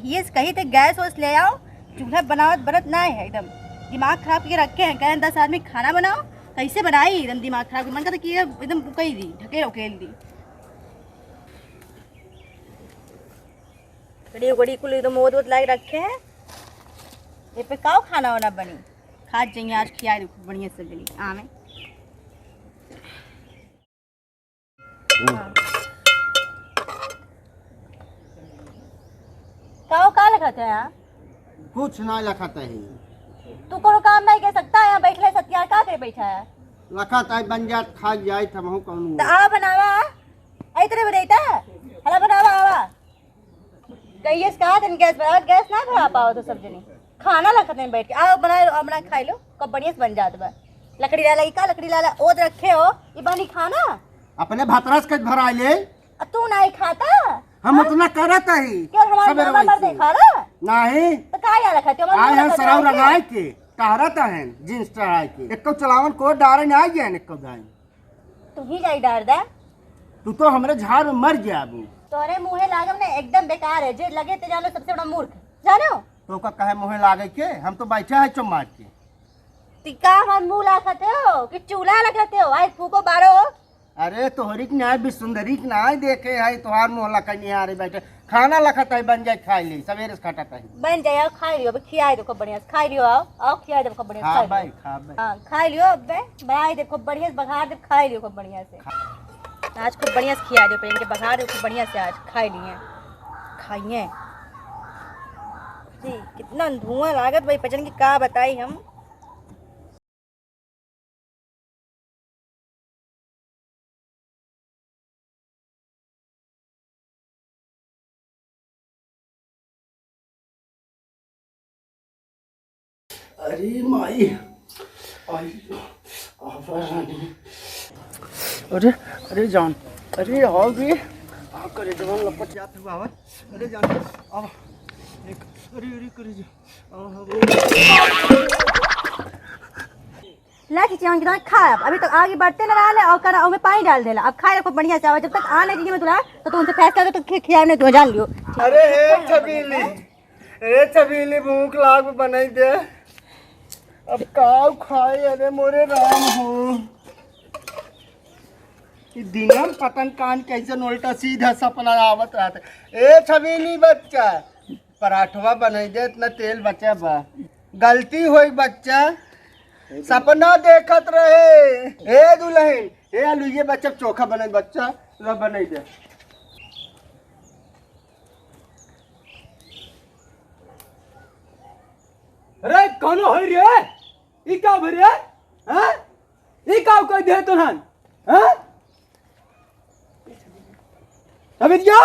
ये कही थे गैस वैस ले आओ, चूल्हा बनावत बनत ना है, एकदम दिमाग खराब करके रखे हैं। कहें 10 आदमी खाना बनाओ, कैसे बनाई, एकदम दिमाग खराब। मन का कि एकदम उकई दी, ढकेल उकेल दी। कड़ी उकड़ी कुल एकदम मोद वोद लाके रखे हैं। ये पे काओ खाना वाना बनी, खा जाइए आज, खिया दो बढ़िया से बनी आमे। काओ का लिखत है यहाँ? कुछ ना लखत है। तू कोनो काम नहीं कर सकता, यहाँ बैठले सत्यार का करे बैठा है? लखत है बन जात खा जाए तब हम कौन। तो आ बनावा, आई तेरे बरेटा हला बनावा आवा। कहिए कहा दिन गैस बना, गैस ना भरा पाओ तो सब जनी खाना लखत नहीं बैठ के आओ बना लो, अपना खाई लो, कब बढ़िया से बन जात बा। लकड़ी लाला का लकड़ी लाला ओद रखे हो, ये बनी खाना अपने भतरस के भरा ले। तू नहीं खाता? हम उतना करत ही क्यों हमारे मामा मर दे खाना नहीं तो का यार रखते हो? आए हैं सराव रंगाई के टहरत हैं जींस टहराई के एक को चलावन को डारे ना आ गया एक को दाई। तू ही जाई डार दे, तू तो हमरे झाड़ में मर गया अबू। तोरे मुंहे लागम ने एकदम बेकार है, जे लगे ते जानो सबसे बड़ा मूर्ख जानो। तो का कहे मुहे लागे के हम तो बैठे है चुम मार के। तिका हम मुंह लाखते हो कि चूल्हा लगाते हो? आज फूको बारो। अरे तोहरी के न्याय भी सुंदरी के न्याय देखे है तोहार मुँह लखा नहीं आ रही बैठे खाना लखत है बन जाए खाई ले सवेरे से खटत है बन जाए आओ खाई लियो, खियाई दो खूब बढ़िया से खाई लियो, आओ आओ खियाई दो खूब बढ़िया से खा खाई भाई लियो। खा भाई हाँ खाई लियो, अब बनाई दे खूब बढ़िया से, बघार दे खाई लियो खूब बढ़िया से। आज खूब बढ़िया से खिया दो, प्रेम के बघार दे खूब बढ़िया से, आज खाई लिए खाइए जी। कितना धुआं लागत भाई पचन की का बताई हम। अरे माई अरे अरे जान अरे आओ भी आ करे जवान लपट जाते हुआ अरे जान आओ एक अरे अरे करे लाठी चावल की खा, अभी तक आगे बढ़ते ना रहा और करा और में पानी डाल देला। अब खाए खूब बढ़िया से, जब तक आ नहीं दीजिए मैं तुला तो उनसे फैसला कर तो खिया ने तो जान लियो। अरे हे छबीली भूख लाग बनाई दे अब काव खाए। अरे मोरे राम हो दिनम पतन कान कैसे उल्टा सीधा सपना आवत रहते। ए छबीली बच्चा पराठवा बनाई दे, इतना तेल बचा बा, गलती होई बच्चा, सपना देखत रहे। ए दुल्हन ए आलू बच्चा चोखा बनाई बच्चा लो बनाई दे। अरे कौन हो रे ई का भरे हैं ई का कह दे तो हन हैं छबिलिया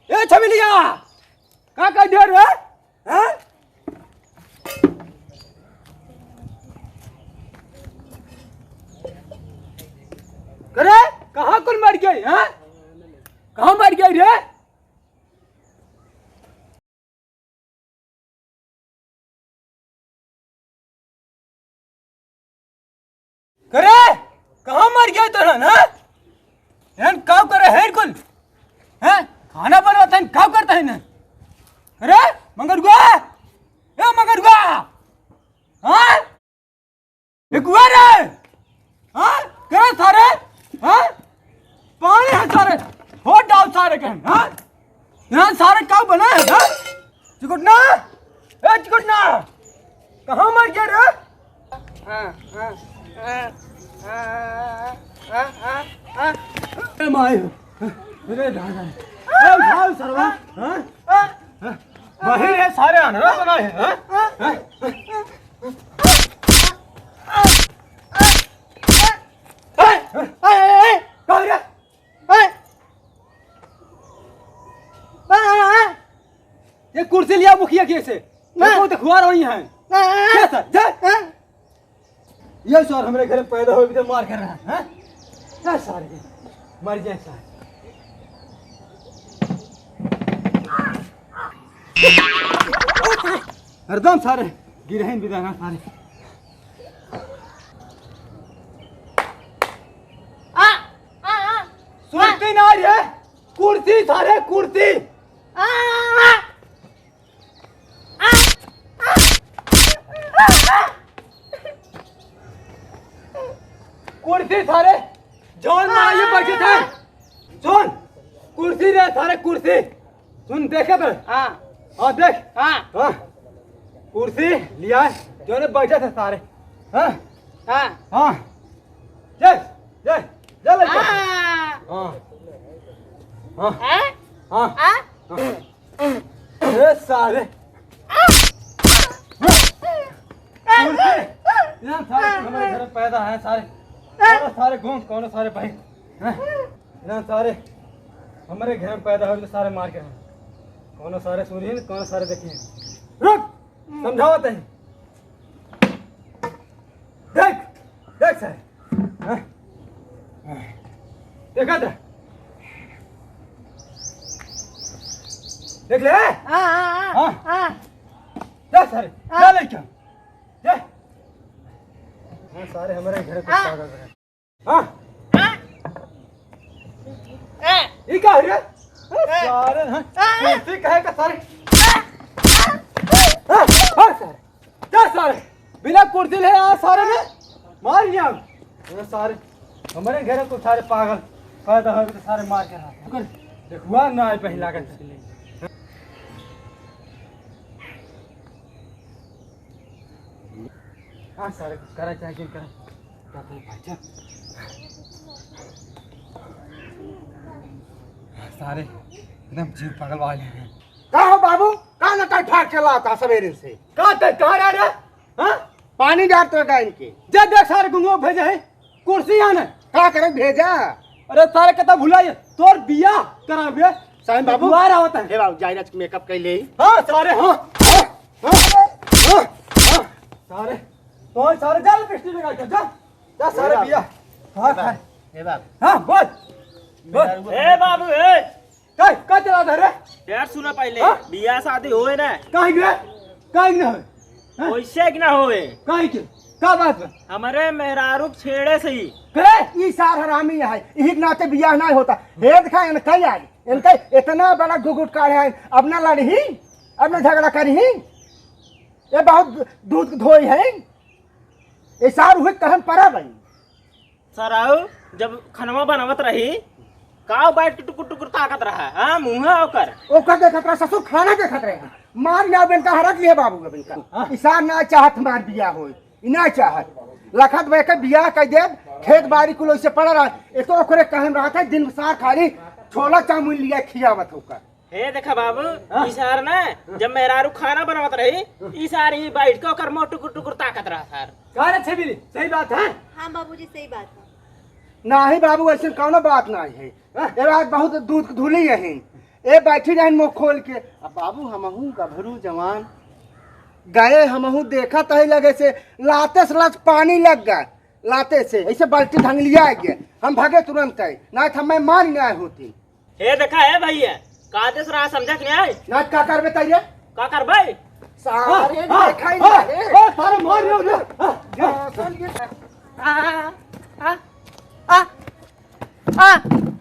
ए छबिलिया का कह दे रे हैं करे कहां कुल मर गई हैं कहां मर गई रे करे कहाँ मर गया तो ना हैं काव करे है कुल हैं खाना बनवाता है काव करता है ना अरे मंगरुआ ए मंगरुआ हाँ एक हुआ रे हाँ करे सारे हाँ पानी है सारे हो डाल सारे के हाँ यहाँ सारे काव बना है हाँ चिकुटना ए चिकुटना कहाँ मर गया रे हाँ हाँ माय अरे दादा ए भाव सरवा हां बाहर है सारे अनरा बनाए हैं हां ए कौन रे ये कुर्सी लिया मुखिया के से मैं तो खुआ रही है क्या सर जा ये सर हमारे घर में पैदा हो तो मार कर रहा है हैं क्या सारे मर जाए सारे हरदम सारे गिरहन बिदाना सारे सुनती ना है कुर्सी सारे कुर्सी कुर्सी सारे जौन में ये बैठे थे सुन कुर्सी रे सारे कुर्सी सुन देखे तो हाँ देख हाँ कुर्सी लिया जो ने बैठे थे सारे हाँ हाँ जय जय जय लड़का हाँ हाँ हाँ ये सारे यहाँ सारे हमारे घर में पैदा है सारे सारे घूम कौन सारे भाई यहाँ सारे हमारे घर में पैदा हो तो सारे मार के हैं कौन सारे सूर्य कौन सारे देखिए रुक समझावत है देख देख सर देखा था देख ले हाँ जा सारे जा लड़का जा हाँ सारे हमारे घर पे पैदा हो हाँ ये क्या है रे सारे हाँ कुर्सी कहे का सारे हाँ सारे जा सारे बिना कुर्सी ले आ सारे ने मार दिया ये सारे हमारे घर को सारे पागल पैदा हो तो सारे मार के रहा देखुआ ना आए पहला कर हाँ सारे कुछ करा चाहे कि करा क्या तो भाई सारे एकदम जीव पागल वाले हैं का हो बाबू का ना का ठाक चलाता सवेरे से कहाँ तक कहाँ रह रहा हाँ पानी डालते का इनके जब देख सारे गुंगो भेजे है कुर्सी आने का करे भेजा अरे सारे कता भुलाइए तोर बिया करा बे साईं बाबू बुआर आवत है हे बाबू जायरज मेकअप कर ले हाँ सारे हाँ सारे तो सारे जा लिपस्टिक लगा के जा जा सारे बिया हाँ हाँ हे बाबू हाँ बोल ए बाबू ए का चला था रे यार सुना पहले हाँ? बियाह शादी होए ना कहीं गए कहीं ना हो वैसे कि ना होए कहीं के का बात है हमारे मेहरारू छेड़े से ही करे ई सार हरामी है इही नाते बियाह नहीं होता हे दिखा इन कई आज इनका इतना बड़ा गुगुट काढ़े है अब ना लड़ी अब ना झगड़ा करी ये बहुत दूध धोई है ये सार हुए कहन पड़ा भाई सराऊ जब खनवा बनावत रही काव बैठ के टुकुर टुकुर ताकत रहा हाँ मुँह ओकर ओकर देखत रहा ससुर खाना देखत रहे मार ना बेन का हरक लिए बाबू बेन का इसार ना चाहत मार बियाह होई ना चाहत लखत बे के बियाह कर दे खेत बाड़ी कुल से पड़ रहा ए तो ओकरे कहन रहा था दिन सार खाली छोला चामुन लिया खियावत होकर हे देखा बाबू इसार ना जब मेहरारू खाना बनावत रही इसार ही बैठ के ओकर मुँह टुकुर टुकुर ताकत रहा सर कहा रे छबीली सही बात है हाँ बाबूजी सही बात है नाही बाबू ऐसे कौनो बात नहीं है ये बात बहुत दूध धुली है ए बैठी रहे मुँह खोल के अब बाबू हमहू गभरू जवान गए हमहू देखा तो लगे से लाते से लग पानी लग गया लाते से ऐसे बाल्टी ढंग लिया गया हम भागे तुरंत है ना तो मैं मार नहीं होती हे देखा है भैया कादेश रहा समझा कि नहीं ना का कर बताइए का कर भाई सारे देखा ही नहीं सारे मार रहे हो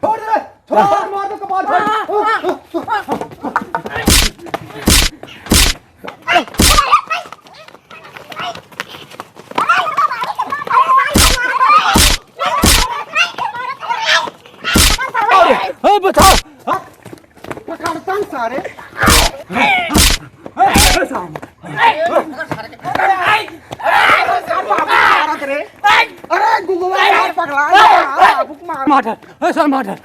छोड़ दे छोड़ मार दो कपाल बता पकड़ता सारे अरे गुगुआ पकड़ा मार सर मार